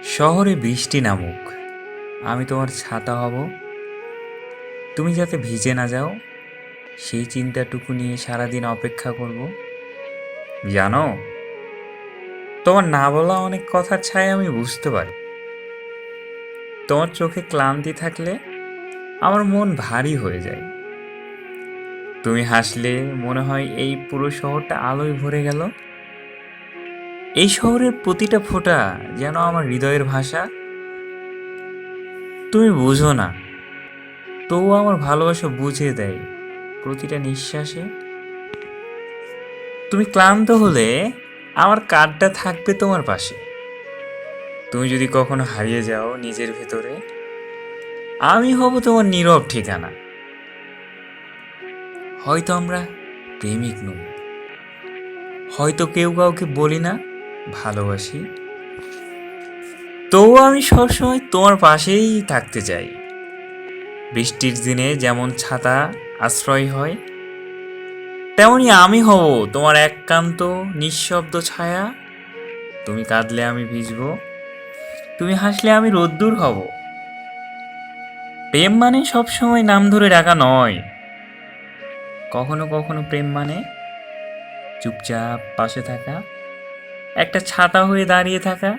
শহরে বৃষ্টি নামুক, আমি তোমার ছাতা হব। তুমি যাতে ভিজে না যাও, সেই চিন্তাটুকু নিয়ে সারাদিন অপেক্ষা করব। জানো, তোমার না বলা অনেক কথার ছায়া আমি বুঝতে পারি। তোমার চোখে ক্লান্তি থাকলে আমার মন ভারী হয়ে যায়। তুমি হাসলে মনে হয় এই পুরো শহরটা আলোয় ভরে গেল। এই শহরের প্রতিটা ফোঁটা যেন আমার হৃদয়ের ভাষা। তুমি বুঝো না, তবুও আমার ভালোবাসা বুঝিয়ে দেয় প্রতিটা নিঃশ্বাসে। তুমি ক্লান্ত হলে আমার কাঁধটা থাকবে তোমার পাশে। তুমি যদি কখনো হারিয়ে যাও নিজের ভেতরে, আমি হব তোমার নীরব ঠিকানা। হয়তো আমরা প্রেমিক নই, হয়তো কেউ কাউকে বলি না ভালোবাসি, তবুও আমি সবসময় তোমার পাশেই থাকতে চাই। বৃষ্টির দিনে যেমন ছাতা আশ্রয় হয়, তেমনি আমি হব তোমার একান্ত নিঃশব্দ ছায়া। তুমি কাঁদলে আমি ভিজবো, তুমি হাসলে আমি রোদ্দুর হব। প্রেম মানে সবসময় নাম ধরে ডাকা নয়। কখনো কখনো প্রেম মানে চুপচাপ পাশে থাকা, একটা ছাতা হয়ে দাঁড়িয়ে থাকা,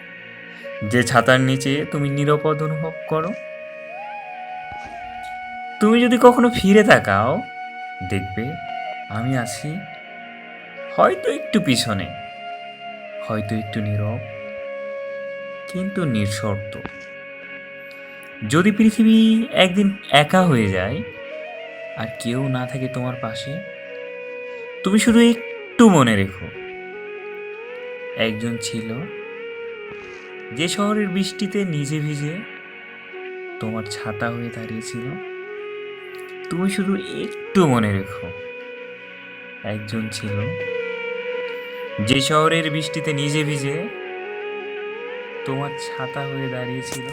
যে ছাতার নিচে তুমি নিরাপদ অনুভব করো। তুমি যদি কখনো ফিরে তাকাও, দেখবে আমি আছি, হয়তো একটু পিছনে, হয়তো একটু নীরব, কিন্তু নিঃশর্ত। যদি পৃথিবী একদিন একা হয়ে যায় আর কেউ না থাকে তোমার পাশে, তুমি শুধু একটু মনে রেখো, একজন ছিল যে শহরের বৃষ্টিতে নিজে ভিজে তোমার ছাতা হয়ে দাঁড়িয়েছিল। তুমি শুধু একটু মনে রেখো, একজন ছিল যে শহরের বৃষ্টিতে নিজে ভিজে তোমার ছাতা হয়ে দাঁড়িয়েছিল।